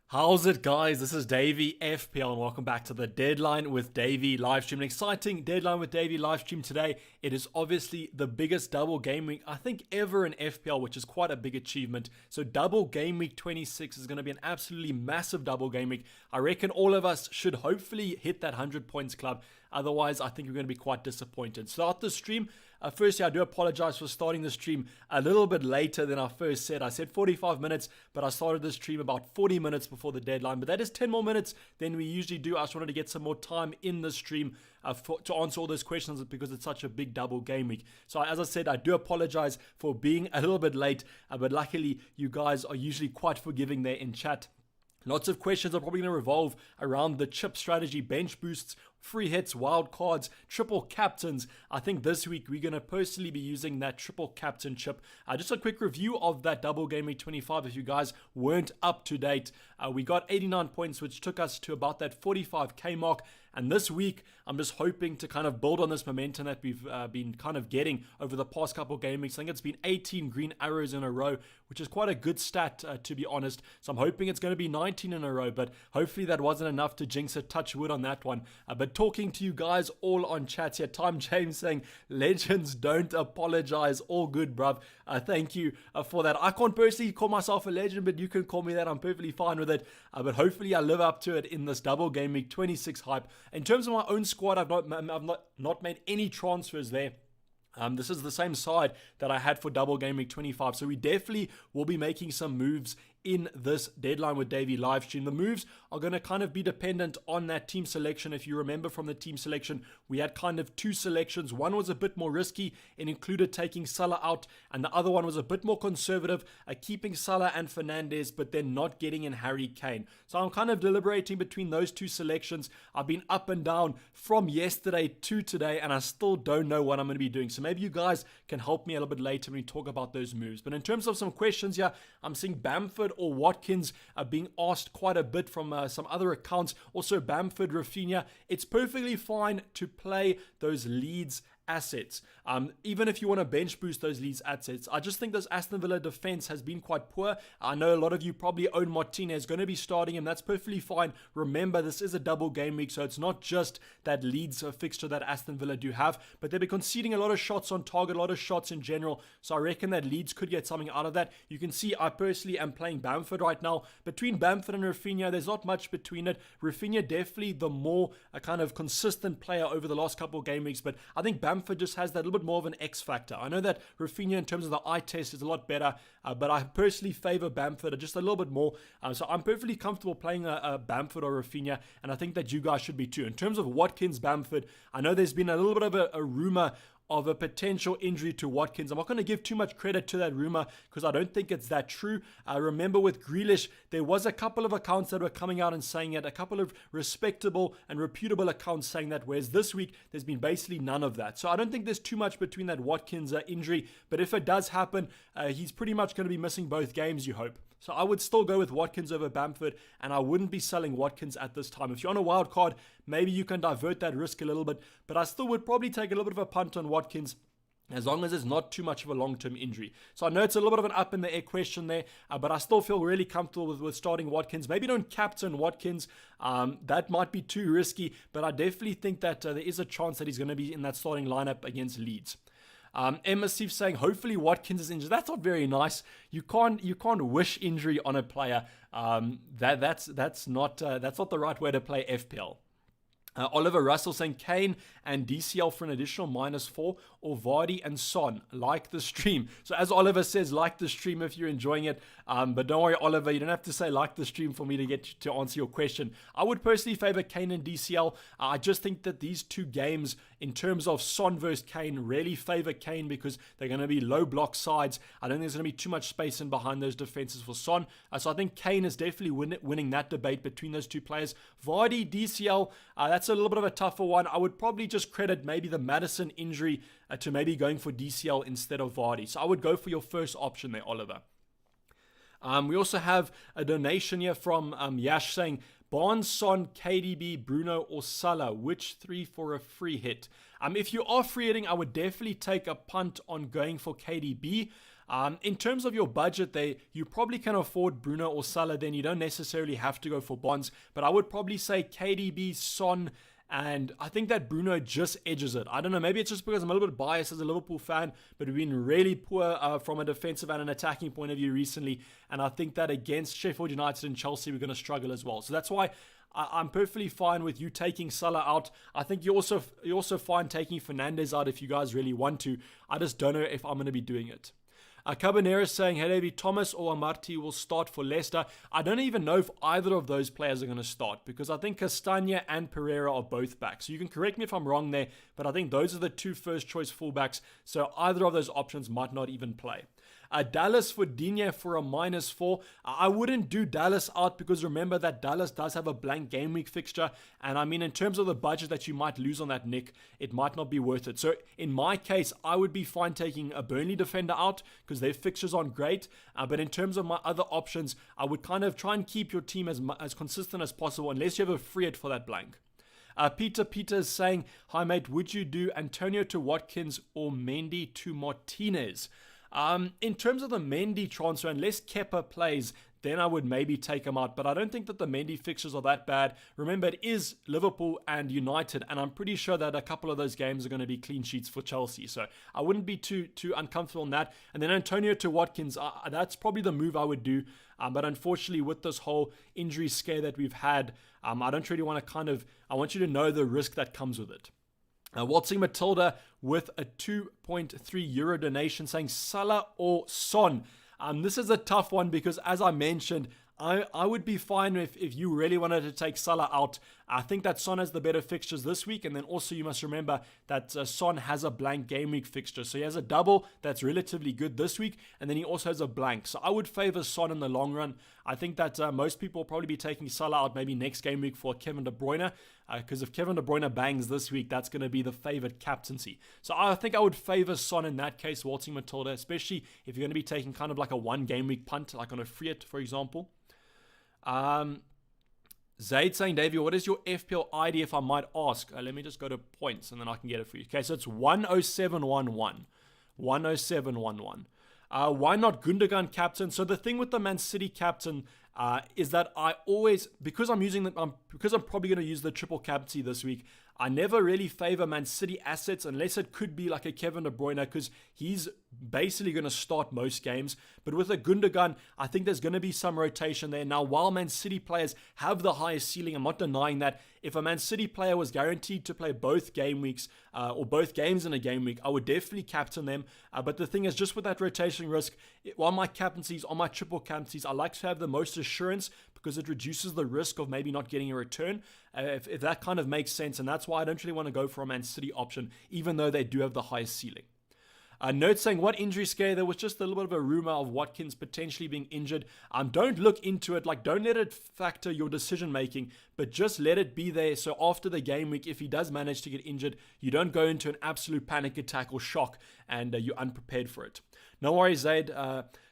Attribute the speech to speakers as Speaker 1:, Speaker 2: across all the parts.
Speaker 1: How's it, guys? This is Dayvy FPL and welcome back to the Deadline with Dayvy Livestream. An exciting Deadline with Dayvy Livestream today. It is obviously the biggest double game week I think ever in FPL, which is quite a big achievement. So double game week 26 is going to be an absolutely massive double game week. I reckon all of us should hopefully hit that 100 points club. Otherwise, I think we're going to be quite disappointed. Start the stream. Firstly, I do apologize for starting the stream a little bit later than I first said. I said 45 minutes, but I started the stream about 40 minutes before the deadline. But that is 10 more minutes than we usually do. I just wanted to get some more time in the stream to answer all those questions because it's such a big double game week. So as I said, I do apologize for being a little bit late, but luckily you guys are usually quite forgiving there in chat. Lots of questions are probably going to revolve around the chip strategy, bench boosts, free hits, wild cards, triple captains. I think this week we're going to personally be using that triple captain chip. Just a quick review of that double game week 25 if you guys weren't up to date. We got 89 points, which took us to about that 45k mark. And this week, I'm just hoping to kind of build on this momentum that we've been kind of getting over the past couple game weeks. I think it's been 18 green arrows in a row, which is quite a good stat, to be honest. So I'm hoping it's going to be 19 in a row, but hopefully that wasn't enough to jinx it. Touch wood on that one. But talking to you guys all on chat here, Time James saying, legends don't apologize. All good, bruv. Thank you for that. I can't personally call myself a legend, but you can call me that. I'm perfectly fine with it. But hopefully I live up to it in this double game week 26 hype. In terms of my own squad, I've not made any transfers there. This is the same side that I had for double game week 25. So we definitely will be making some moves in this Deadline with Dayvy live stream. The moves are going to kind of be dependent on that team selection. If you remember from the team selection, we had kind of two selections. One was a bit more risky. It included taking Salah out, and the other one was a bit more conservative, keeping Salah and Fernandes, but then not getting in Harry Kane. So I'm kind of deliberating between those two selections. I've been up and down from yesterday to today, and I still don't know what I'm going to be doing. So maybe you guys can help me a little bit later when we talk about those moves. But in terms of some questions here, I'm seeing Bamford or Watkins are being asked quite a bit from some other accounts. Also Bamford, Rafinha. It's perfectly fine to play those Leeds assets, even if you want to bench boost those Leeds assets. I just think this Aston Villa defense has been quite poor. I know a lot of you probably own Martinez, going to be starting him. That's perfectly fine. Remember, this is a double game week, so it's not just that Leeds fixture that Aston Villa do have, but they'll be conceding a lot of shots on target, a lot of shots in general. So I reckon that Leeds could get something out of that. You can see I personally am playing Bamford right now. Between Bamford and Rafinha, there's not much between it. Rafinha definitely the more kind of consistent player over the last couple of game weeks, but I think Bamford just has that little bit more of an X factor. I know that Rafinha in terms of the eye test is a lot better, but I personally favor Bamford just a little bit more. So I'm perfectly comfortable playing a Bamford or Rafinha, and I think that you guys should be too. In terms of Watkins, Bamford, I know there's been a little bit of a rumor of a potential injury to Watkins. I'm not going to give too much credit to that rumor because I don't think it's that true. I remember with Grealish, there was a couple of accounts that were coming out and saying it, a couple of respectable and reputable accounts saying that, whereas this week, there's been basically none of that. So I don't think there's too much between that Watkins injury, but if it does happen, he's pretty much going to be missing both games, you hope. So I would still go with Watkins over Bamford, and I wouldn't be selling Watkins at this time. If you're on a wild card, maybe you can divert that risk a little bit, but I still would probably take a little bit of a punt on Watkins as long as it's not too much of a long-term injury. So I know it's a little bit of an up-in-the-air question there, but I still feel really comfortable with starting Watkins. Maybe don't captain Watkins. That might be too risky, but I definitely think that there is a chance that he's going to be in that starting lineup against Leeds. Emma Steve saying, hopefully Watkins is injured. That's not very nice. You can't wish injury on a player. That's not the right way to play FPL. Oliver Russell saying Kane and DCL for an additional -4, or Vardy and Son. Like the stream. So as Oliver says, like the stream if you're enjoying it. But don't worry, Oliver, you don't have to say like the stream for me to get to answer your question. I would personally favor Kane and DCL. I just think that these two games, in terms of Son versus Kane, really favor Kane because they're going to be low block sides. I don't think there's going to be too much space in behind those defenses for Son. So I think Kane is definitely winning that debate between those two players. Vardy, DCL, that's a little bit of a tougher one. I would probably just credit maybe the Madison injury to maybe going for DCL instead of Vardy. So I would go for your first option there, Oliver. We also have a donation here from Yash saying, Barnes, Son, KDB, Bruno, or Salah, which three for a free hit? If you are free hitting, I would definitely take a punt on going for KDB. In terms of your budget there, you probably can afford Bruno or Salah, then you don't necessarily have to go for bonds. But I would probably say KDB, Son, and I think that Bruno just edges it. I don't know, maybe it's just because I'm a little bit biased as a Liverpool fan, but we've been really poor from a defensive and an attacking point of view recently. And I think that against Sheffield United and Chelsea, we're going to struggle as well. So that's why I'm perfectly fine with you taking Salah out. I think you're also fine taking Fernandes out if you guys really want to. I just don't know if I'm going to be doing it. Cabanera saying, hey, Dayvy, Thomas or Amarty will start for Leicester. I don't even know if either of those players are going to start because I think Castagna and Pereira are both back. So you can correct me if I'm wrong there, but I think those are the two first choice fullbacks. So either of those options might not even play. Dallas for Digne for a -4. I wouldn't do Dallas out because remember that Dallas does have a blank game week fixture. And I mean, in terms of the budget that you might lose on that, Nick, it might not be worth it. So in my case, I would be fine taking a Burnley defender out because their fixtures aren't great. But in terms of my other options, I would kind of try and keep your team as consistent as possible unless you have a free hit for that blank. Peter is saying, hi mate, would you do Antonio to Watkins or Mendy to Martinez? In terms of the Mendy transfer, unless Kepa plays, then I would maybe take him out. But I don't think that the Mendy fixtures are that bad. Remember, it is Liverpool and United, and I'm pretty sure that a couple of those games are going to be clean sheets for Chelsea. So I wouldn't be too uncomfortable in that. And then Antonio to Watkins, that's probably the move I would do. But unfortunately, with this whole injury scare that we've had, I don't really want to I want you to know the risk that comes with it. Waltzing Matilda with a 2.3 euro donation saying Salah or Son. This is a tough one because, as I mentioned, I would be fine if you really wanted to take Salah out. I think that Son has the better fixtures this week, and then also you must remember that Son has a blank game week fixture. So he has a double that's relatively good this week, and then he also has a blank. So I would favor Son in the long run. I think that most people will probably be taking Salah out maybe next game week for Kevin De Bruyne, because if Kevin De Bruyne bangs this week, that's going to be the favored captaincy. So I think I would favor Son in that case, Waltzing Matilda, especially if you're going to be taking kind of like a one game week punt, like on a free hit, for example. Zaid saying, Dayvy, what is your FPL ID if I might ask? Let me just go to points and then I can get it for you. Okay, so it's 10711. 10711. Why not Gundogan captain? So the thing with the Man City captain is that I always, because I'm probably going to use the triple captaincy this week, I never really favor Man City assets unless it could be like a Kevin De Bruyne because he's basically going to start most games. But with a Gundogan, I think there's going to be some rotation there. Now, while Man City players have the highest ceiling, I'm not denying that. If a Man City player was guaranteed to play both game weeks or both games in a game week, I would definitely captain them. But the thing is, just with that rotation risk, on my captaincies, on my triple captaincies, I like to have the most assurance because it reduces the risk of maybe not getting a return, if that kind of makes sense. And that's why I don't really want to go for a Man City option, even though they do have the highest ceiling. Note saying, what injury scare? There was just a little bit of a rumor of Watkins potentially being injured. Don't look into it. Don't let it factor your decision making, but just let it be there. So after the game week, if he does manage to get injured, you don't go into an absolute panic attack or shock and you're unprepared for it. No worries, Zaid.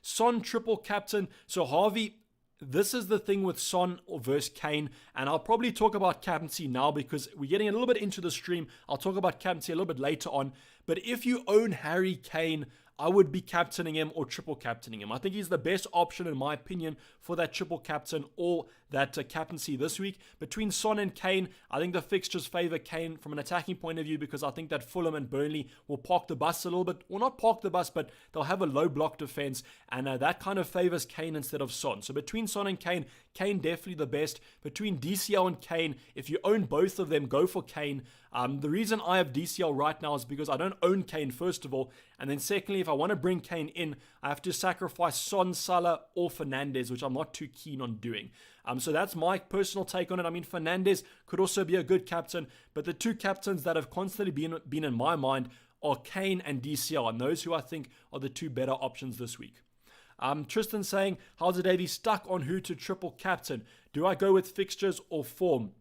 Speaker 1: Son triple captain. So Harvey, this is the thing with Son versus Kane, and I'll probably talk about captaincy now because we're getting a little bit into the stream. I'll talk about captaincy a little bit later on, but if you own Harry Kane, I would be captaining him or triple captaining him. I think he's the best option, in my opinion, for that triple captain or that captaincy this week. Between Son and Kane, I think the fixtures favor Kane from an attacking point of view because I think that Fulham and Burnley will park the bus a little bit. Well, not park the bus, but they'll have a low block defense, and that kind of favors Kane instead of Son. So between Son and Kane definitely the best. Between DCL and Kane, if you own both of them, go for Kane. The reason I have DCL right now is because I don't own Kane, first of all. And then secondly, if I want to bring Kane in, I have to sacrifice Son, Salah, or Fernandes, which I'm not too keen on doing. So that's my personal take on it. I mean, Fernandes could also be a good captain, but the two captains that have constantly been in my mind are Kane and DCL, and those who I think are the two better options this week. Tristan saying, how's it, Dayvy? Stuck on who to triple captain. Do I go with fixtures or form?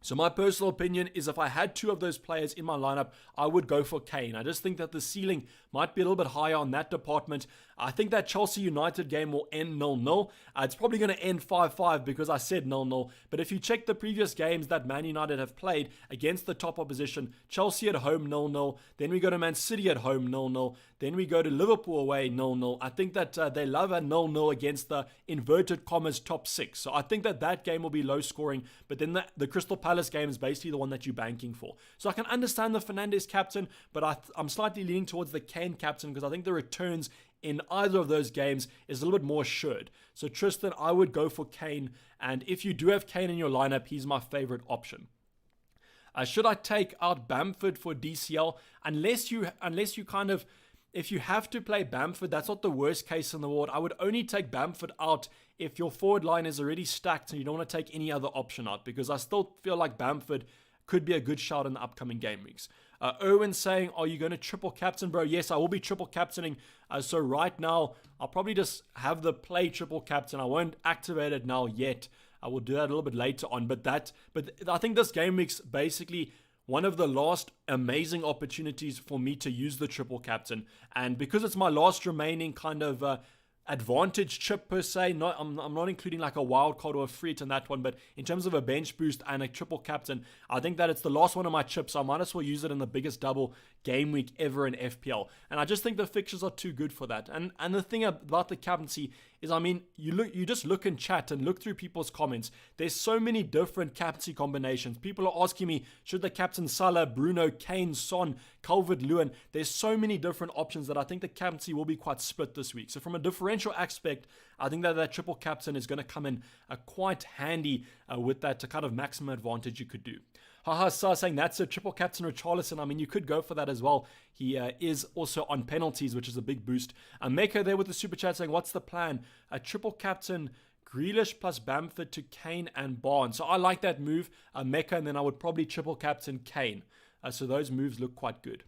Speaker 1: So my personal opinion is if I had 2 of those players in my lineup, I would go for Kane. I just think that the ceiling might be a little bit higher on that department. I think that Chelsea United game will end 0-0. It's probably going to end 5-5 because I said 0-0. But if you check the previous games that Man United have played against the top opposition, Chelsea at home 0-0. Then we go to Man City at home 0-0. Then we go to Liverpool away 0-0. I think that they love a 0-0 against the inverted commas top 6. So I think that that game will be low scoring. But then the Crystal Palace game is basically the one that you're banking for. So I can understand the Fernandes captain, but I'm slightly leaning towards the Kane captain because I think the returns in either of those games is a little bit more assured. So Tristan, I would go for Kane. And if you do have Kane in your lineup, he's my favorite option. Should I take out Bamford for DCL? Unless you kind of, if you have to play Bamford, that's not the worst case in the world. I would only take Bamford out if your forward line is already stacked and you don't want to take any other option out, because I still feel like Bamford could be a good shout in the upcoming game weeks. Erwin saying, are you going to triple captain, bro? Yes, I will be triple captaining. So right now, I'll probably just have the play triple captain. I won't activate it now yet. I will do that a little bit later on. But I think this game week's basically one of the last amazing opportunities for me to use the triple captain. And because it's my last remaining kind of advantage chip per se, I'm not including like a wild card or a free hit in that one, but in terms of a bench boost and a triple captain, I think that it's the last one of my chips, so I might as well use it in the biggest double game week ever in FPL. And I just think the fixtures are too good for that. And the thing about the captaincy is, I mean, you just look in chat and look through people's comments. There's so many different captaincy combinations. People are asking me, should the captain Salah, Bruno, Kane, Son, Calvert-Lewin? There's so many different options that I think the captaincy will be quite split this week. So from a differential aspect, I think that triple captain is going to come in quite handy with that kind of maximum advantage you could do. Haha Sa saying that's a triple captain Richarlison. I mean, you could go for that as well. He is also on penalties, which is a big boost. Meko there with the super chat saying, what's the plan? A triple captain Grealish plus Bamford to Kane and Barnes. So I like that move, Meko, and then I would probably triple captain Kane. So those moves look quite good.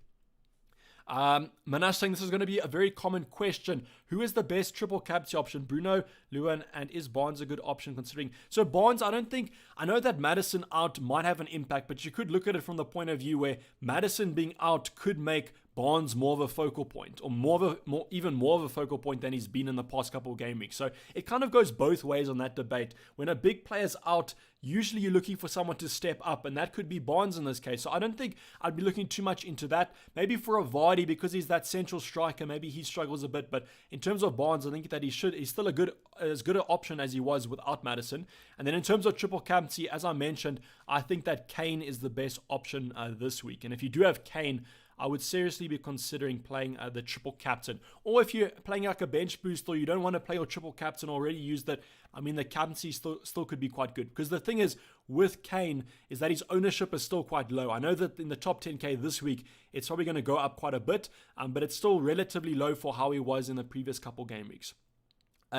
Speaker 1: Manash saying this is going to be a very common question. Who is the best triple captaincy option? Bruno, Lewin, and is Barnes a good option considering? So Barnes, I know that Maddison out might have an impact, but you could look at it from the point of view where Maddison being out could make Barnes more of a focal point, or even more of a focal point than he's been in the past couple of game weeks. So it kind of goes both ways on that debate. When a big player's out, usually you're looking for someone to step up, and that could be Barnes in this case. So I don't think I'd be looking too much into that. Maybe for a Vardy, because he's that central striker, maybe he struggles a bit. But in terms of Barnes, I think that he's still as good an option as he was without Maddison. And then in terms of triple captaincy, as I mentioned, I think that Kane is the best option this week. And if you do have Kane, I would seriously be considering playing the triple captain. Or if you're playing like a bench boost or you don't want to play your triple captain already used it, I mean, the captaincy still could be quite good. Because the thing is, with Kane, is that his ownership is still quite low. I know that in the top 10K this week, it's probably going to go up quite a bit, but it's still relatively low for how he was in the previous couple game weeks.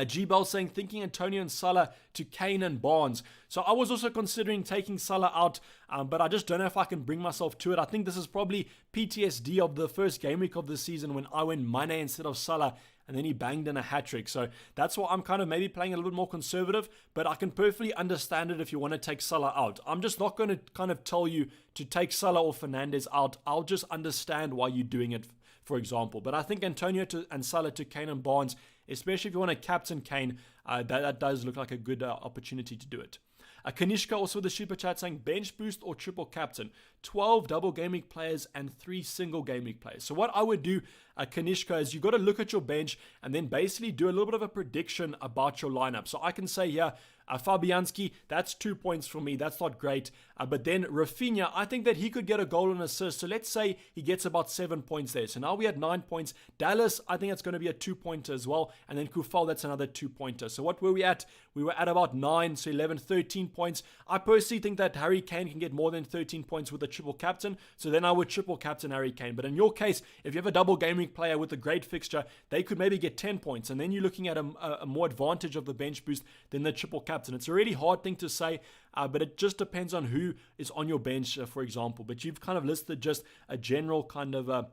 Speaker 1: G-Bell saying, thinking Antonio and Salah to Kane and Barnes. So I was also considering taking Salah out, but I just don't know if I can bring myself to it. I think this is probably PTSD of the first game week of the season when I went Mane instead of Salah, and then he banged in a hat-trick. So that's why I'm kind of maybe playing a little bit more conservative, but I can perfectly understand it if you want to take Salah out. I'm just not going to kind of tell you to take Salah or Fernandes out. I'll just understand why you're doing it, for example. But I think Antonio and Salah to Kane and Barnes, especially if you want to captain Kane, that does look like a good opportunity to do it. Kanishka also with the super chat saying bench boost or triple captain, 12 double game week players and 3 single game week players. So what I would do, Kanishka, is you got to look at your bench and then basically do a little bit of a prediction about your lineup. So I can say here, Fabianski, that's 2 points for me. That's not great. But then Rafinha, I think that he could get a goal and assist. So let's say he gets about 7 points there. So now we had 9 points. Dallas, I think that's going to be a 2-pointer as well. And then Kufal, that's another 2-pointer. So what were we at? We were at about 9, so 11, 13 points. I personally think that Harry Kane can get more than 13 points with a triple captain. So then I would triple captain Harry Kane. But in your case, if you have a double game week player with a great fixture, they could maybe get 10 points. And then you're looking at a more advantage of the bench boost than the triple captain. It's a really hard thing to say, but it just depends on who is on your bench, for example. But you've kind of listed just a general kind of a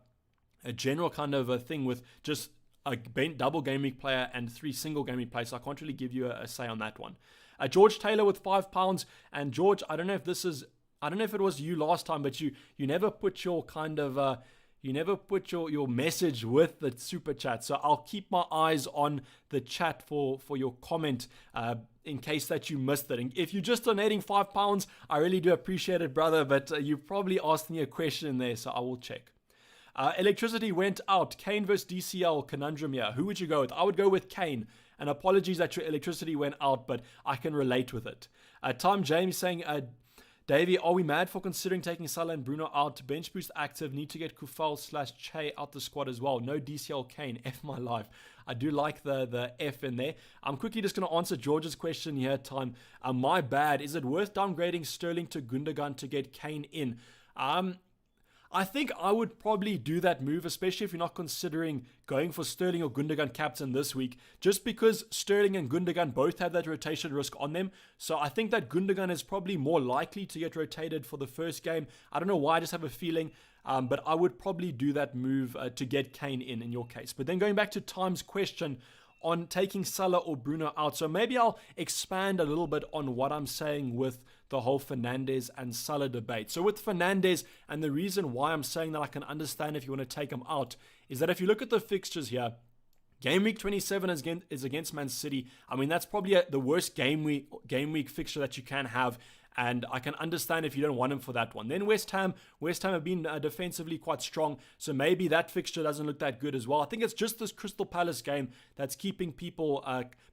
Speaker 1: thing with just a double game week player and 3 single game week players. So I can't really give you a say on that one. George Taylor with £5. And George, I don't know if this is I don't know if it was you last time, but you never put your kind of you never put your message with the super chat. So I'll keep my eyes on the chat for your comment in case that you missed it. And if you're just donating £5, I really do appreciate it, brother. But you probably asked me a question in there, so I will check. Electricity went out. Kane versus DCL conundrum here. Who would you go with? I would go with Kane. And apologies that your electricity went out, but I can relate with it. Tom James saying, Dayvy, are we mad for considering taking Salah and Bruno out? Bench boost active. Need to get Kufal/Che out the squad as well. No DCL Kane. F my life. I do like the F in there. I'm quickly just going to answer George's question here, Time. My bad. Is it worth downgrading Sterling to Gundogan to get Kane in? I think I would probably do that move, especially if you're not considering going for Sterling or Gundogan captain this week, just because Sterling and Gundogan both have that rotation risk on them. So I think that Gundogan is probably more likely to get rotated for the first game. I don't know why, I just have a feeling. But I would probably do that move to get Kane in your case. But then going back to Time's question on taking Salah or Bruno out. So maybe I'll expand a little bit on what I'm saying with the whole Fernandes and Salah debate. So with Fernandes, and the reason why I'm saying that I can understand if you want to take him out, is that if you look at the fixtures here, Game week 27 is against Man City. I mean, that's probably the worst game week fixture that you can have. And I can understand if you don't want him for that one. Then West Ham have been defensively quite strong. So maybe that fixture doesn't look that good as well. I think it's just this Crystal Palace game that's keeping people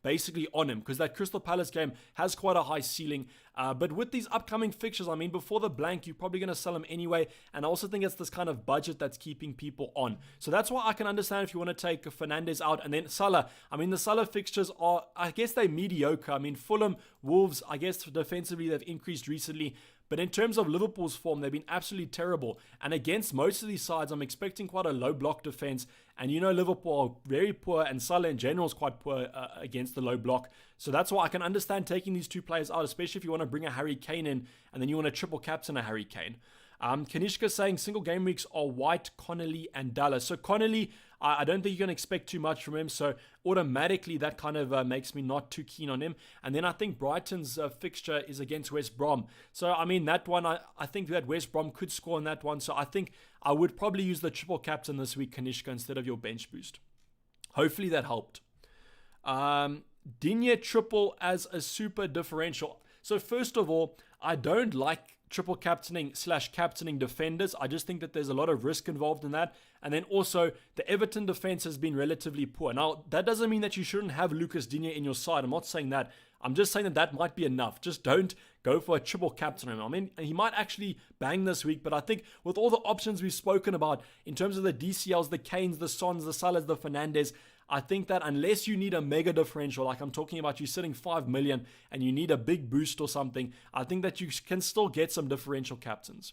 Speaker 1: basically on him. Because that Crystal Palace game has quite a high ceiling. But with these upcoming fixtures, I mean, before the blank, you're probably going to sell him anyway. And I also think it's this kind of budget that's keeping people on. So that's why I can understand if you want to take Fernandes out. And then Salah. I mean, the Salah fixtures are, I guess they're mediocre. I mean, Fulham, Wolves, I guess defensively they've increased recently. But in terms of Liverpool's form, they've been absolutely terrible. And against most of these sides, I'm expecting quite a low block defense. And you know Liverpool are very poor, and Salah in general is quite poor against the low block. So that's why I can understand taking these two players out, especially if you want to bring a Harry Kane in, and then you want to triple captain a Harry Kane. Kanishka saying single game weeks are White, Connolly, and Dallas. So Connolly, I don't think you can expect too much from him. So automatically that kind of makes me not too keen on him. And then I think Brighton's fixture is against West Brom. So I mean that one, I think that West Brom could score in that one. So I think I would probably use the triple captain this week, Kanishka, instead of your bench boost. Hopefully that helped. Digne triple as a super differential. So first of all, I don't like triple captaining / captaining defenders. I just think that there's a lot of risk involved in that. And then also, the Everton defense has been relatively poor. Now, that doesn't mean that you shouldn't have Lucas Digne in your side. I'm not saying that. I'm just saying that that might be enough. Just don't go for a triple captain on him. I mean, he might actually bang this week, but I think with all the options we've spoken about, in terms of the DCLs, the Kanes, the Sons, the Salahs, the Fernandes, I think that unless you need a mega differential, like I'm talking about, you're sitting 5 million and you need a big boost or something, I think that you can still get some differential captains.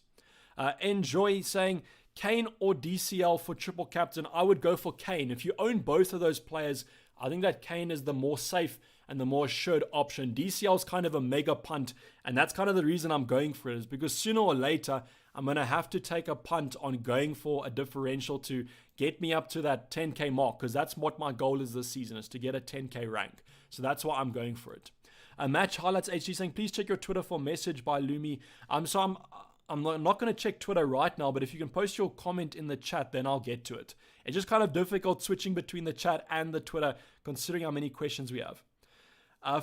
Speaker 1: Enjoy saying Kane or DCL for triple captain. I would go for Kane. If you own both of those players, I think that Kane is the more safe and the more assured option. DCL is kind of a mega punt, and that's kind of the reason I'm going for it, is because sooner or later, I'm going to have to take a punt on going for a differential to get me up to that 10K mark, because that's what my goal is this season, is to get a 10K rank. So that's why I'm going for it. Match Highlights HD saying, please check your Twitter for message by Lumi. So I'm not going to check Twitter right now, but if you can post your comment in the chat, then I'll get to it. It's just kind of difficult switching between the chat and the Twitter, considering how many questions we have.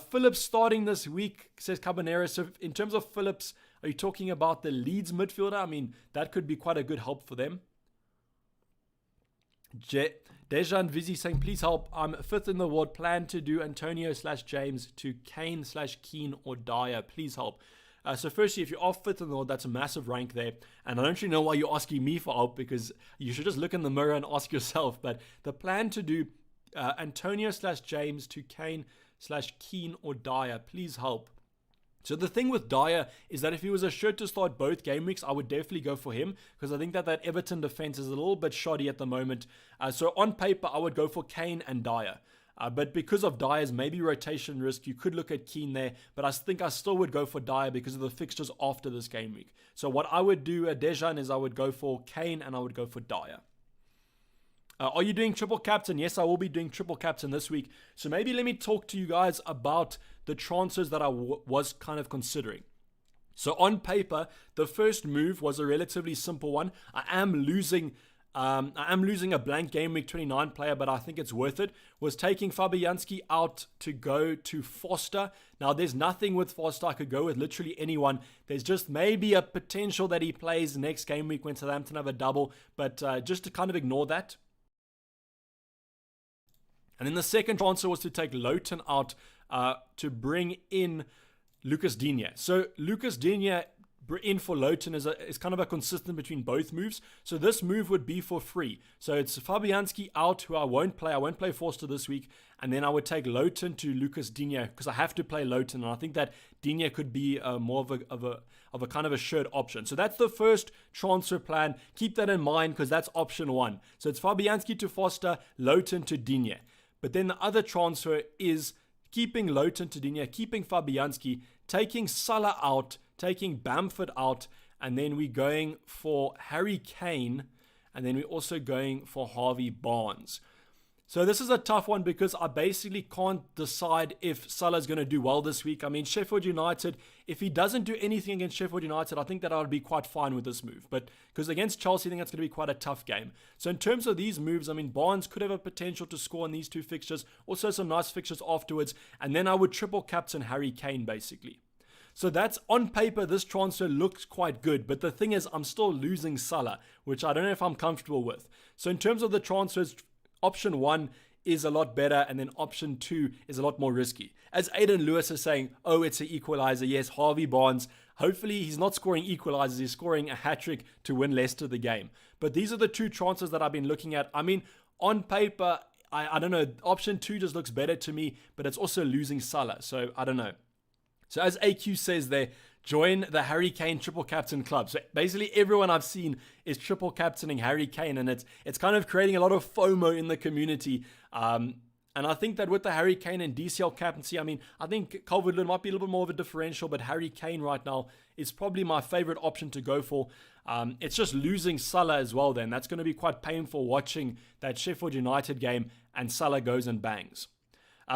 Speaker 1: Phillips starting this week, says Cabanera. So in terms of Phillips, are you talking about the Leeds midfielder? I mean, that could be quite a good help for them. Dejan Vizzy saying, please help. I'm 5th in the world. Plan to do Antonio / James to Kane / Keane or Dyer. Please help. So firstly, if you are 5th in the world, that's a massive rank there. And I don't really know why you're asking me for help, because you should just look in the mirror and ask yourself. But the plan to do Antonio / James to Kane / Keane or Dyer, please help. So the thing with Dyer is that if he was assured to start both game weeks, I would definitely go for him, because I think that Everton defense is a little bit shoddy at the moment. So on paper, I would go for Kane and Dyer. But because of Dyer's maybe rotation risk, you could look at Keane there. But I think I still would go for Dyer because of the fixtures after this game week. So what I would do, Dejan, is I would go for Kane and I would go for Dyer. Are you doing triple captain? Yes, I will be doing triple captain this week. So maybe let me talk to you guys about the transfers that I was kind of considering. So on paper, the first move was a relatively simple one. I am losing a blank Game Week 29 player, but I think it's worth it. Was taking Fabianski out to go to Foster. Now, there's nothing with Foster. I could go with literally anyone. There's just maybe a potential that he plays next Game Week when Southampton have a double, but just to kind of ignore that. And then the second transfer was to take Lowton out to bring in Lucas Digne. So Lucas Digne in for Lowton is kind of a consistent between both moves. So this move would be for free. So it's Fabianski out, who I won't play. I won't play Forster this week. And then I would take Lowton to Lucas Digne because I have to play Lowton. And I think that Digne could be more of a kind of a shared option. So that's the first transfer plan. Keep that in mind because that's option one. So it's Fabianski to Foster, Lowton to Digne. But then the other transfer is keeping Lowton to Digne, keeping Fabianski, taking Salah out, taking Bamford out, and then we're going for Harry Kane, and then we're also going for Harvey Barnes. So this is a tough one because I basically can't decide if Salah's going to do well this week. I mean, Sheffield United, if he doesn't do anything against Sheffield United, I think that I would be quite fine with this move. But because against Chelsea, I think that's going to be quite a tough game. So in terms of these moves, I mean, Barnes could have a potential to score in these two fixtures. Also some nice fixtures afterwards. And then I would triple captain Harry Kane, basically. So that's on paper, this transfer looks quite good. But the thing is, I'm still losing Salah, which I don't know if I'm comfortable with. So in terms of the transfers, option one is a lot better, and then option two is a lot more risky. As Aidan Lewis is saying, oh, it's an equalizer. Yes, Harvey Barnes. Hopefully, he's not scoring equalizers. He's scoring a hat-trick to win Leicester the game. But these are the two transfers that I've been looking at. I mean, on paper, I don't know. Option two just looks better to me, but it's also losing Salah. So I don't know. So as AQ says there, join the Harry Kane triple captain club. So basically everyone I've seen is triple captaining Harry Kane, and it's kind of creating a lot of FOMO in the community. And I think that with the Harry Kane and DCL captaincy, I mean, I think Calvert-Lewin might be a little bit more of a differential, but Harry Kane right now is probably my favorite option to go for. It's just losing Salah as well then. That's going to be quite painful watching that Sheffield United game and Salah goes and bangs.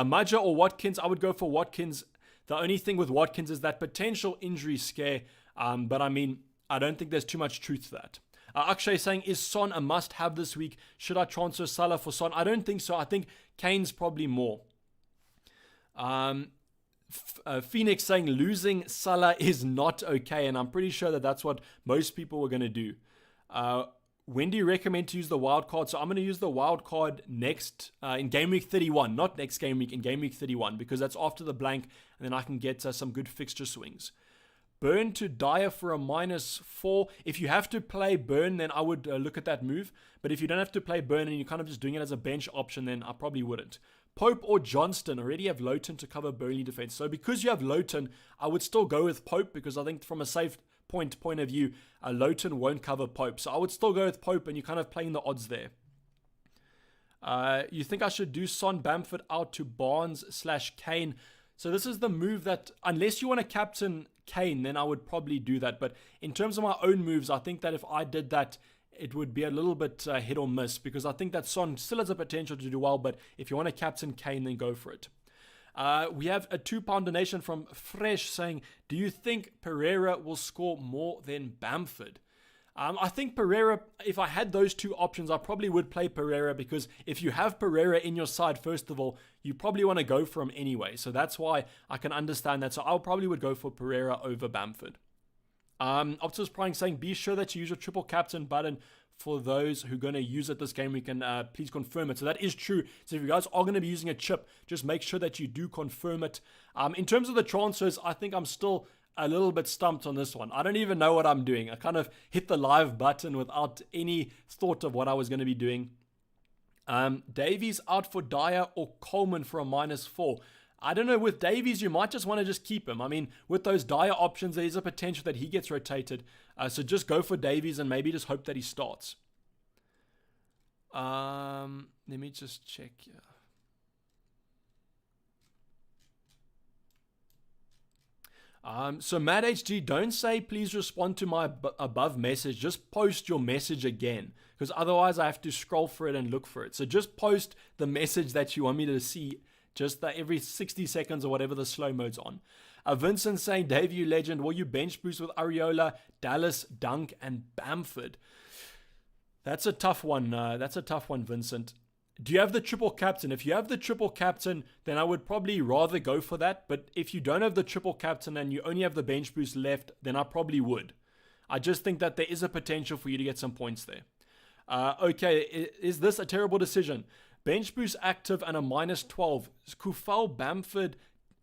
Speaker 1: Maja or Watkins, I would go for Watkins. The only thing with Watkins is that potential injury scare, but I mean, I don't think there's too much truth to that. Akshay saying, is Son a must-have this week? Should I transfer Salah for Son? I don't think so. I think Kane's probably more. Phoenix saying, losing Salah is not okay, and I'm pretty sure that that's what most people were going to do. When do you recommend to use the wild card? So I'm going to use the wild card next in Game Week 31, not next Game Week, in Game Week 31, because that's after the blank, and then I can get some good fixture swings. Burn to Dyer for a -4. If you have to play Burn, then I would look at that move. But if you don't have to play Burn and you're kind of just doing it as a bench option, then I probably wouldn't. Pope or Johnston, already have Lowton to cover Burnley defense. So because you have Lowton, I would still go with Pope, because I think from a safe point of view, Lowton won't cover Pope. So I would still go with Pope, and you're kind of playing the odds there. You think I should do Son Bamford out to Barnes/Kane? So this is the move that, unless you want to captain Kane, then I would probably do that. But in terms of my own moves, I think that if I did that, it would be a little bit hit or miss, because I think that Son still has a potential to do well. But if you want to captain Kane, then go for it. We have a £2 donation from Fresh saying, do you think Pereira will score more than Bamford? I think Pereira, if I had those two options, I probably would play Pereira, because if you have Pereira in your side, first of all, you probably want to go for him anyway. So that's why I can understand that. So I probably would go for Pereira over Bamford. Optimus Prime saying, be sure that you use your triple captain button for those who are going to use it this game week, and please confirm it. So that is true. So if you guys are going to be using a chip, just make sure that you do confirm it. In terms of the transfers, I think I'm still a little bit stumped on this one. I don't even know what I'm doing. I kind of hit the live button without any thought of what I was going to be doing. Davies out for Dyer or Coleman for a -4. I don't know. With Davies, you might just want to just keep him. I mean, with those Dyer options, there is a potential that he gets rotated. So just go for Davies and maybe just hope that he starts. Let me just check here. So Matt HG, don't say please respond to my above message. Just post your message again, because otherwise I have to scroll for it and look for it. So just post the message that you want me to see, just that every 60 seconds or whatever the slow mode's on. Vincent saying, Dave, you legend, will you bench boost with Areola, Dallas, Dunk, and Bamford? That's a tough one. Vincent. Do you have the triple captain? If you have the triple captain, then I would probably rather go for that. But if you don't have the triple captain and you only have the bench boost left, then I probably would. I just think that there is a potential for you to get some points there. Okay, is this a terrible decision? Bench boost active and a minus 12. Kufal, Bamford,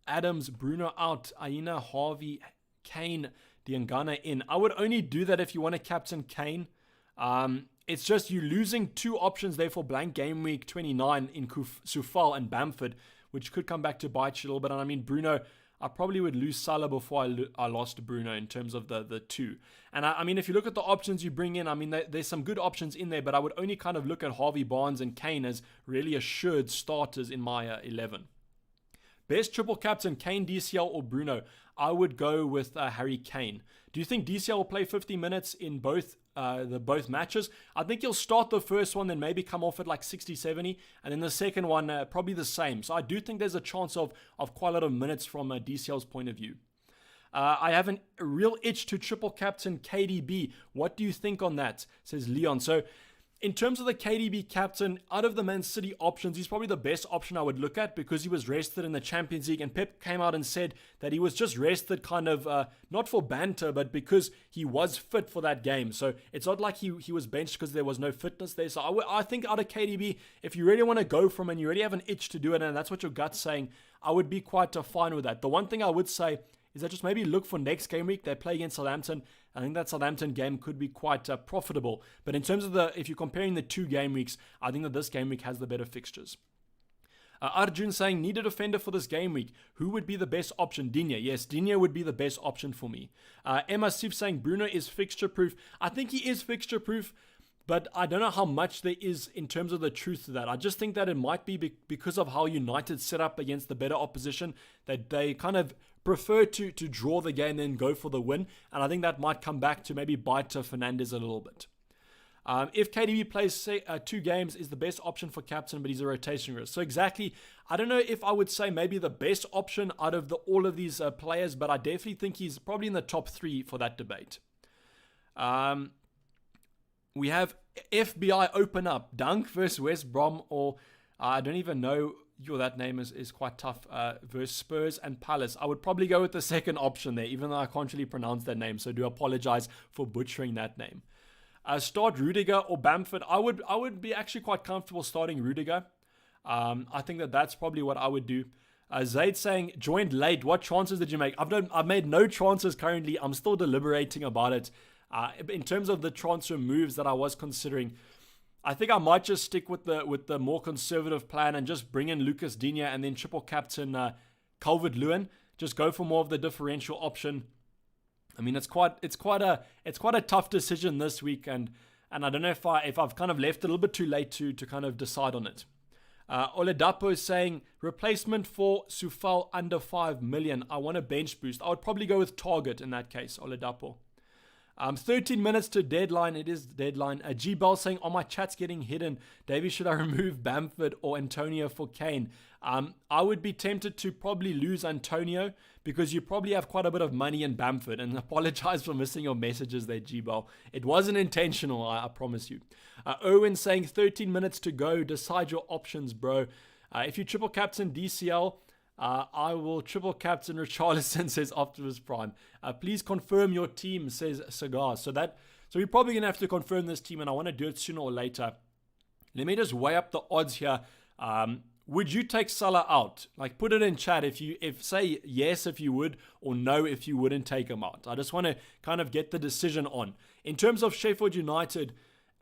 Speaker 1: Adams, Bruno out, Aina, Harvey, Kane, Diangana in. I would only do that if you want to captain Kane. It's just you losing two options there for blank game week 29 in Sufal and Bamford, which could come back to bite you a little bit. And I mean, Bruno, I probably would lose Salah before I lost Bruno in terms of the two. And I mean, if you look at the options you bring in, I mean, there's some good options in there, but I would only kind of look at Harvey Barnes and Kane as really assured starters in my 11. Best triple captain, Kane, DCL, or Bruno? I would go with Harry Kane. Do you think DCL will play 50 minutes in both matches? I think he'll start the first one, then maybe come off at like 60, 70, and then the second one probably the same. So I do think there's a chance of quite a lot of minutes from DCL's point of view. I have a real itch to triple captain KDB. What do you think on that? Says Leon. So in terms of the KDB captain, out of the Man City options, he's probably the best option I would look at because he was rested in the Champions League. And Pep came out and said that he was just rested kind of, not for banter, but because he was fit for that game. So it's not like he was benched because there was no fitness there. So I think out of KDB, if you really want to go from and you already have an itch to do it, and that's what your gut's saying, I would be quite fine with that. The one thing I would say is that just maybe look for next game week. They play against Southampton. I think that Southampton game could be quite profitable. But in terms of if you're comparing the two game weeks, I think that this game week has the better fixtures. Arjun saying, need a defender for this game week. Who would be the best option? Digne. Yes, Digne would be the best option for me. Emma Sif saying, Bruno is fixture proof. I think he is fixture proof, but I don't know how much there is in terms of the truth to that. I just think that it might be because of how United set up against the better opposition, that they kind of prefer to draw the game and go for the win. And I think that might come back to maybe bite Fernandes a little bit. If KDB plays 2 games, is the best option for captain, but he's a rotation risk. So exactly, I don't know if I would say maybe the best option out of all of these players, but I definitely think he's probably in the top 3 for that debate. We have FBI open up. Dunk versus West Brom, or I don't even know. That name is quite tough. Versus Spurs and Palace. I would probably go with the second option there, even though I can't really pronounce that name. So do apologize for butchering that name. Start Rudiger or Bamford. I would be actually quite comfortable starting Rudiger. I think that's probably what I would do. Zaid saying, joined late. What transfers did you make? I've made no transfers currently. I'm still deliberating about it. In terms of the transfer moves that I was considering, I think I might just stick with the more conservative plan and just bring in Lucas Digne and then triple captain Calvert-Lewin. Just go for more of the differential option. I mean, it's quite a tough decision this week, and I don't know if I've kind of left it a little bit too late to kind of decide on it. Oladapo is saying replacement for Sufal under 5 million. I want a bench boost. I would probably go with Target in that case, Oladapo. 13 minutes to deadline. It is deadline. G Bell saying, oh, my chat's getting hidden. Davey, should I remove Bamford or Antonio for Kane? I would be tempted to probably lose Antonio because you probably have quite a bit of money in Bamford, and apologize for missing your messages there, G Bell. It wasn't intentional, I promise you. Owen saying 13 minutes to go. Decide your options, bro. If you triple captain DCL, I will triple captain Richarlison, says Optimus Prime. Please confirm your team, says Cigar. So we're probably going to have to confirm this team, and I want to do it sooner or later. Let me just weigh up the odds here. Would you take Salah out? Like, put it in chat if say yes if you would, or no if you wouldn't take him out. I just want to kind of get the decision on. In terms of Sheffield United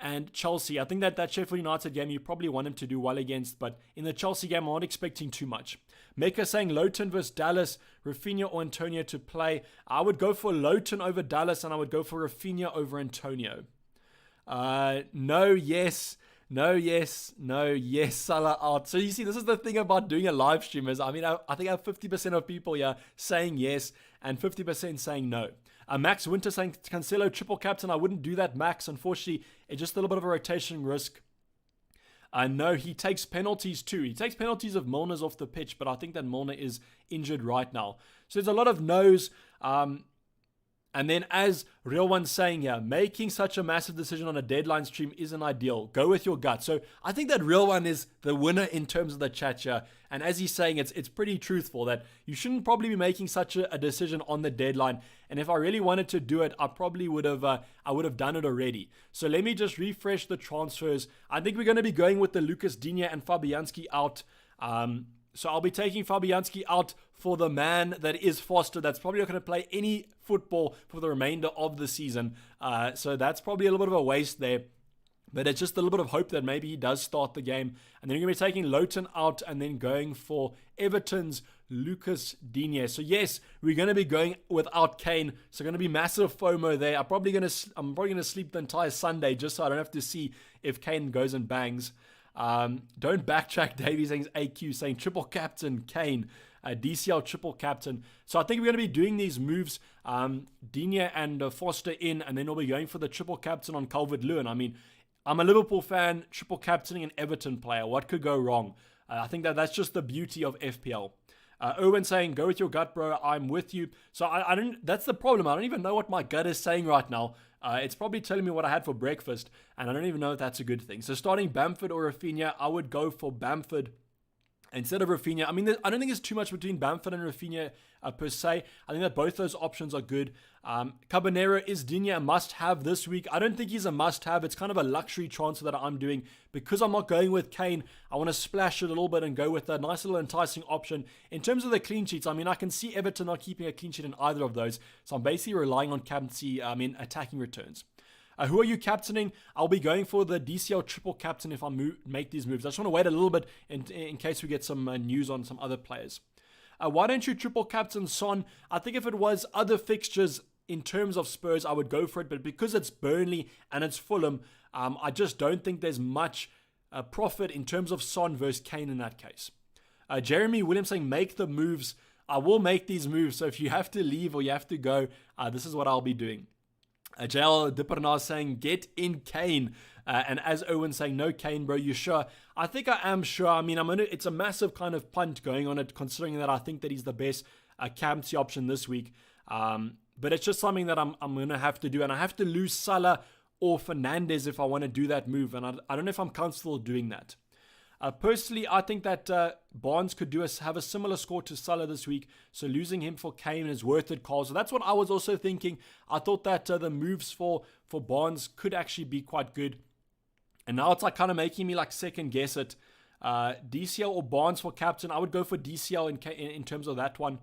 Speaker 1: and Chelsea, I think that Sheffield United game you probably want him to do well against, but in the Chelsea game I'm not expecting too much. Mecca saying Lowton versus Dallas, Rafinha or Antonio to play. I would go for Lowton over Dallas, and I would go for Rafinha over Antonio. No, yes, Salah out. So you see, this is the thing about doing a live stream is, I mean, I think I have 50% of people here saying yes and 50% saying no. Max Winter saying Cancelo triple captain. I wouldn't do that, Max. Unfortunately, it's just a little bit of a rotation risk. No, he takes penalties too. He takes penalties if Milner's off the pitch, but I think that Milner is injured right now. So there's a lot of no's. And then as Real One's saying here, making such a massive decision on a deadline stream isn't ideal. Go with your gut. So I think that Real One is the winner in terms of the chat here. And as he's saying, it's pretty truthful that you shouldn't probably be making such a decision on the deadline. And if I really wanted to do it, I probably would have done it already. So let me just refresh the transfers. I think we're going to be going with the Lucas Digne and Fabianski out. So I'll be taking Fabianski out for the man that is Foster. That's probably not going to play any football for the remainder of the season. So that's probably a little bit of a waste there. But it's just a little bit of hope that maybe he does start the game. And then you're going to be taking Lowton out and then going for Everton's Lucas Digne. So yes, we're going to be going without Kane. So going to be massive FOMO there. I'm probably going to sleep the entire Sunday just so I don't have to see if Kane goes and bangs. Don't backtrack. Dayvy saying AQ saying triple captain Kane, DCL triple captain. So I think we're going to be doing these moves, Digne and Foster in, and then we'll be going for the triple captain on Calvert-Lewin. I mean, I'm a Liverpool fan, triple captaining an Everton player. What could go wrong? I think that's just the beauty of FPL. Owen saying, go with your gut, bro. I'm with you. So I don't. That's the problem. I don't even know what my gut is saying right now. It's probably telling me what I had for breakfast, and I don't even know if that's a good thing. So starting Bamford or Rafinha, I would go for Bamford instead of Rafinha. I mean, I don't think there's too much between Bamford and Rafinha per se. I think that both those options are good. Cabonero, is Digne a must-have this week? I don't think he's a must-have. It's kind of a luxury transfer that I'm doing. Because I'm not going with Kane, I want to splash it a little bit and go with a nice little enticing option. In terms of the clean sheets, I mean, I can see Everton not keeping a clean sheet in either of those. So I'm basically relying on Captaincy, attacking returns. Who are you captaining? I'll be going for the DCL triple captain if I make these moves. I just want to wait a little bit in case we get some news on some other players. Why don't you triple captain Son? I think if it was other fixtures in terms of Spurs, I would go for it. But because it's Burnley and it's Fulham, I just don't think there's much profit in terms of Son versus Kane in that case. Jeremy Williams saying, make the moves. I will make these moves. So if you have to leave or you have to go, this is what I'll be doing. JL Dippernar saying, get in Kane. And as Owen saying, no Kane, bro, you sure? I think I am sure. I mean, it's a massive kind of punt going on it, considering that I think that he's the best captaincy option this week. But it's just something that I'm going to have to do. And I have to lose Salah or Fernandes if I want to do that move. And I don't know if I'm comfortable doing that. Personally, I think that Barnes could have a similar score to Salah this week. So losing him for Kane is worth it, Carl. So that's what I was also thinking. I thought that the moves for Barnes could actually be quite good. And now it's like kind of making me like second guess it. DCL or Barnes for captain. I would go for DCL in terms of that one.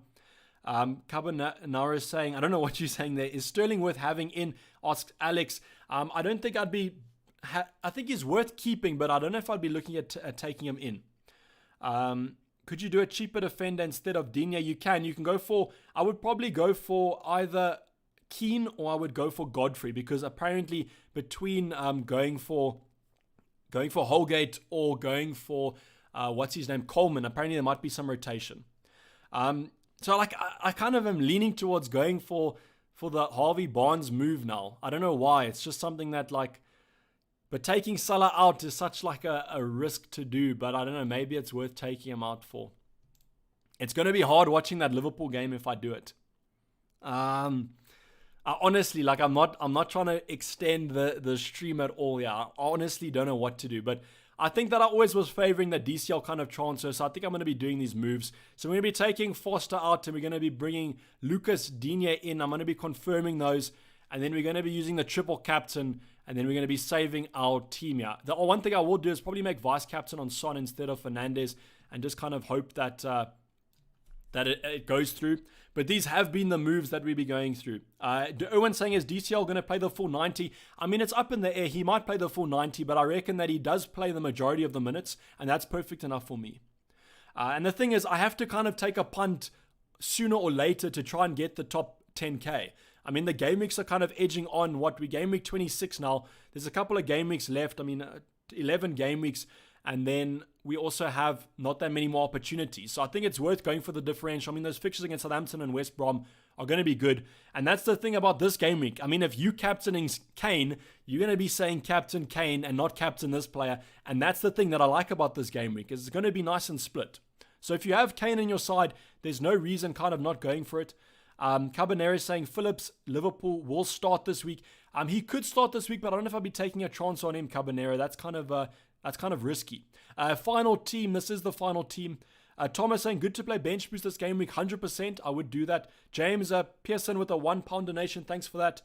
Speaker 1: Carbonara is saying, I don't know what you're saying there. Is Sterling worth having in? Asked Alex. I don't think I'd be... I think he's worth keeping, but I don't know if I'd be looking at taking him in. Could you do a cheaper defender instead of Digne? You can. You can go for... I would probably go for either Keane or I would go for Godfrey, because apparently between going for Holgate or going for what's his name, Coleman, apparently there might be some rotation. So like I kind of am leaning towards going for the Harvey Barnes move now. I don't know why. It's just something that like... But taking Salah out is such like a risk to do. But I don't know, maybe it's worth taking him out for. It's going to be hard watching that Liverpool game if I do it. I honestly, like I'm not trying to extend the stream at all. Yeah, I honestly don't know what to do. But I think that I always was favoring the DCL kind of transfer. So I think I'm going to be doing these moves. So we're going to be taking Foster out and we're going to be bringing Lucas Digne in. I'm going to be confirming those. And then we're going to be using the triple captain. And then we're going to be saving our team here. The one thing I will do is probably make vice captain on Son instead of Fernandes. And just kind of hope that it goes through. But these have been the moves that we'll be going through. Owen saying, is DCL going to play the full 90? I mean, it's up in the air. He might play the full 90, but I reckon that he does play the majority of the minutes, and that's perfect enough for me. And the thing is, I have to kind of take a punt sooner or later to try and get the top 10K. I mean, the game weeks are kind of edging on. Game week 26 now. There's a couple of game weeks left. I mean, 11 game weeks. And then we also have not that many more opportunities. So I think it's worth going for the differential. I mean, those fixtures against Southampton and West Brom are going to be good. And that's the thing about this game week. I mean, if you captaining Kane, you're going to be saying captain Kane and not captain this player. And that's the thing that I like about this game week, is it's going to be nice and split. So if you have Kane on your side, there's no reason kind of not going for it. Caballero is saying Phillips, Liverpool will start this week. He could start this week, but I don't know if I'll be taking a chance on him, Caballero. That's kind of risky. Final team. This is the final team. Thomas saying, good to play bench boost this game week. 100%. I would do that. James Pearson with a £1 donation. Thanks for that.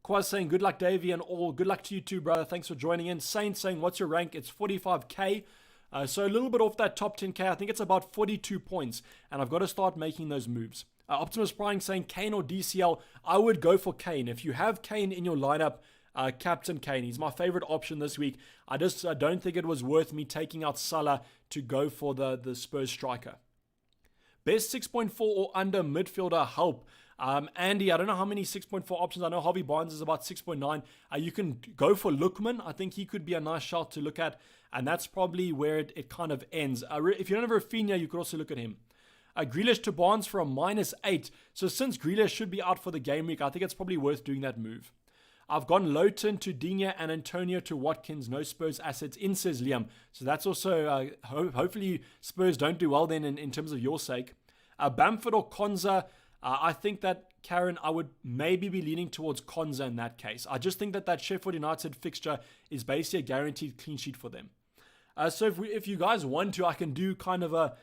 Speaker 1: Quaz saying, good luck, Dayvy, and all. Good luck to you too, brother. Thanks for joining in. Saint saying, what's your rank? It's 45k. So a little bit off that top 10k. I think it's about 42 points. And I've got to start making those moves. Optimus Prime saying, Kane or DCL? I would go for Kane. If you have Kane in your lineup, Captain Kane. He's my favorite option this week. I just don't think it was worth me taking out Salah to go for the Spurs striker. Best 6.4 or under midfielder help. Andy, I don't know how many 6.4 options. I know Harvey Barnes is about 6.9. You can go for Lookman. I think he could be a nice shot to look at. And that's probably where it kind of ends. If you don't have Rafinha, you could also look at him. Grealish to Barnes for a -8. So since Grealish should be out for the game week, I think it's probably worth doing that move. I've gone Lowton to Digne and Antonio to Watkins. No Spurs assets in, says Liam. So that's also, hopefully Spurs don't do well then in terms of your sake. Bamford or Konza. I think that, Karen, I would maybe be leaning towards Konza in that case. I just think that Sheffield United fixture is basically a guaranteed clean sheet for them. So if you guys want to, I can do kind of a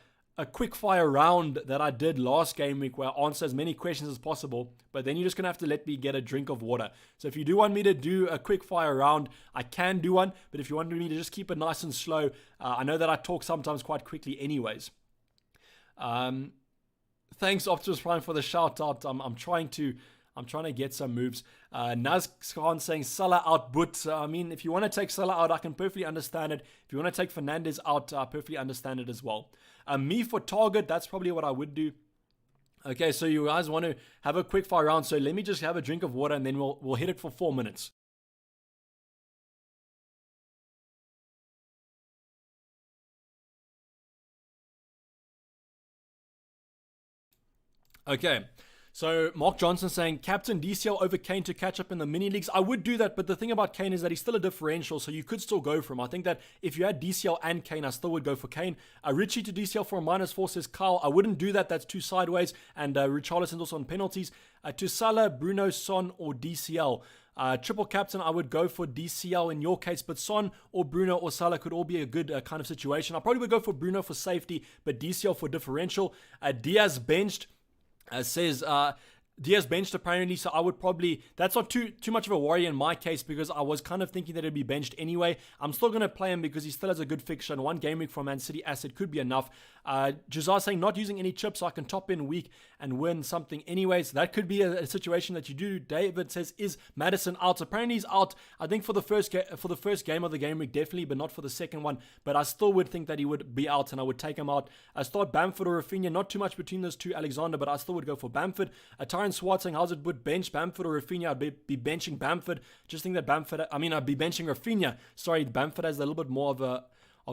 Speaker 1: quick fire round that I did last game week where I answer as many questions as possible, but then you're just going to have to let me get a drink of water. So if you do want me to do a quick fire round, I can do one, but if you want me to just keep it nice and slow, I know that I talk sometimes quite quickly anyways. Thanks Optimus Prime for the shout out. I'm trying to get some moves. Naz Khan saying Salah out, but I mean, if you want to take Salah out, I can perfectly understand it. If you want to take Fernandes out, I perfectly understand it as well. Me for target, that's probably what I would do. Okay, so you guys want to have a quick fire round, so let me just have a drink of water and then we'll hit it for 4 minutes. Okay. So Mark Johnson saying, Captain DCL over Kane to catch up in the mini leagues. I would do that, but the thing about Kane is that he's still a differential, so you could still go for him. I think that if you had DCL and Kane, I still would go for Kane. Richie to DCL for a -4, says Kyle. I wouldn't do that. That's too sideways. And Richarlison's also on penalties. To Salah, Bruno, Son, or DCL. Triple captain, I would go for DCL in your case, but Son or Bruno or Salah could all be a good kind of situation. I probably would go for Bruno for safety, but DCL for differential. Diaz benched. Says Diaz benched apparently, so I would probably, that's not too much of a worry in my case because I was kind of thinking that he'd be benched anyway. I'm still going to play him because he still has a good fixture and one game week from Man City asset could be enough. Jazar saying not using any chips so I can top in week and win something anyways. That could be a situation that you do. David says, is Madison out? Apparently he's out, I think for the first game of the game week definitely, but not for the second one. But I still would think that he would be out and I would take him out. I start Bamford or Rafinha, not too much between those two, Alexander, but I still would go for Bamford. Tyron Swart saying, how's it would bench Bamford or Rafinha? I'd be benching Bamford. Just think that I'd be benching Rafinha. Sorry, Bamford has a little bit more of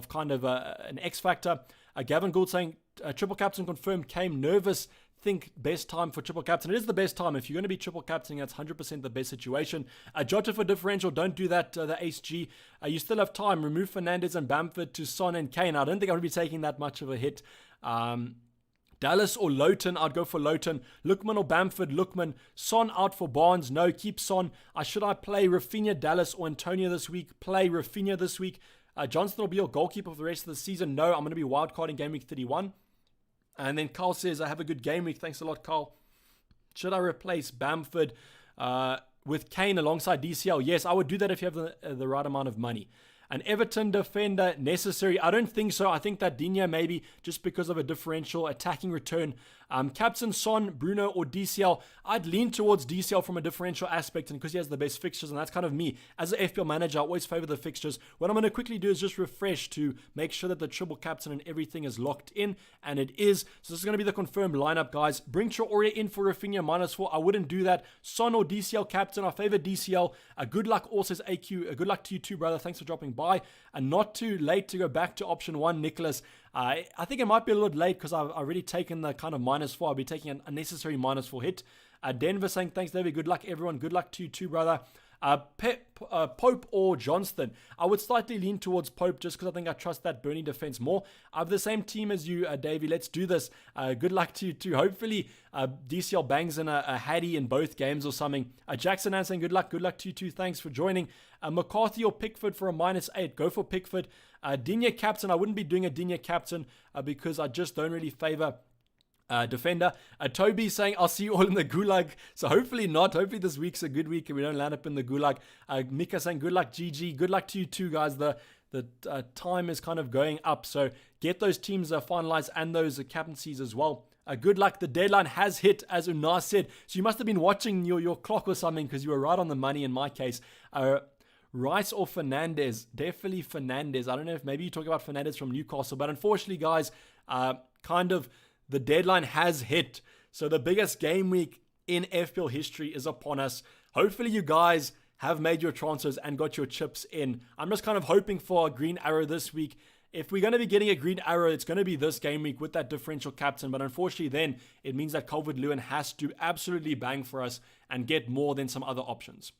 Speaker 1: an X factor. Gavin Gould saying, triple captain confirmed, came nervous. Think best time for triple captain. It is the best time. If you're going to be triple captaining, that's 100% the best situation. Jota for differential, don't do that, the Ace G. You still have time. Remove Fernandes and Bamford to Son and Kane. I don't think I'm going to be taking that much of a hit. Dallas or Lowton, I'd go for Lowton. Lookman or Bamford, Lookman. Son out for Barnes, no, keep Son. Should I play Rafinha, Dallas or Antonio this week? Play Rafinha this week. Johnston will be your goalkeeper for the rest of the season. No, I'm going to be wildcarding game week 31. And then Carl says, I have a good game week. Thanks a lot, Carl. Should I replace Bamford with Kane alongside DCL? Yes, I would do that if you have the right amount of money. An Everton defender necessary? I don't think so. I think that Digne maybe just because of a differential attacking return. Captain Son, Bruno, or DCL. I'd lean towards DCL from a differential aspect, and because he has the best fixtures, and that's kind of me. As an FPL manager, I always favor the fixtures. What I'm going to quickly do is just refresh to make sure that the triple captain and everything is locked in, and it is. So this is going to be the confirmed lineup, guys. Bring Traore in for Rafinha -4. I wouldn't do that. Son or DCL captain. I favor DCL. Good luck also says AQ. Good luck to you too, brother. Thanks for dropping by. And not too late to go back to option 1, Nicholas. I think it might be a little late because I've already taken the kind of -4. I'll be taking an unnecessary -4 hit. Denver saying, thanks, David. Good luck, everyone. Good luck to you too, brother. Pope or Johnston. I would slightly lean towards Pope just because I think I trust that Burnley defense more. I have the same team as you, Davey. Let's do this. Good luck to you too. Hopefully, DCL bangs in a Hattie in both games or something. Jackson Ann saying good luck. Good luck to you too. Thanks for joining. McCarthy or Pickford for a -8. Go for Pickford. Digne captain. I wouldn't be doing a Digne captain because I just don't really favor defender. Toby saying, I'll see you all in the gulag. So hopefully not. Hopefully this week's a good week and we don't land up in the gulag. Mika saying, good luck, GG. Good luck to you too, guys. The time is kind of going up. So get those teams finalized and those captaincies as well. Good luck. The deadline has hit, as Unas said. So you must have been watching your clock or something because you were right on the money in my case. Rice or Fernandez? Definitely Fernandez. I don't know if maybe you talk about Fernandez from Newcastle. But unfortunately, guys, the deadline has hit. So the biggest game week in FPL history is upon us. Hopefully you guys have made your transfers and got your chips in. I'm just kind of hoping for a green arrow this week. If we're going to be getting a green arrow, it's going to be this game week with that differential captain. But unfortunately then, it means that Calvert-Lewin has to absolutely bang for us and get more than some other options.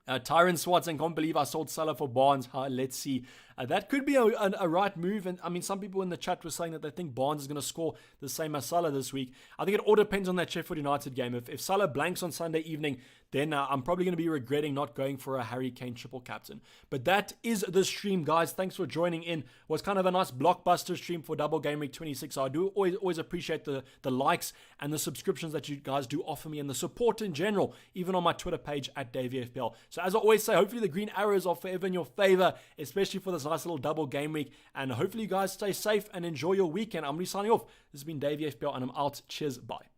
Speaker 1: Tyron Swartz and can't believe I sold Salah for Barnes. Let's see. That could be a right move. And I mean, some people in the chat were saying that they think Barnes is going to score the same as Salah this week. I think it all depends on that Sheffield United game. If Salah blanks on Sunday evening, then I'm probably going to be regretting not going for a Harry Kane triple captain. But that is the stream, guys. Thanks for joining in. It was kind of a nice blockbuster stream for Double Game Week 26. So I do always appreciate the likes and the subscriptions that you guys do offer me and the support in general, even on my Twitter page at DayvyFPL. So as I always say, hopefully the green arrows are forever in your favor, especially for this nice little Double Game Week. And hopefully you guys stay safe and enjoy your weekend. I'm going to be signing off. This has been DayvyFPL and I'm out. Cheers. Bye.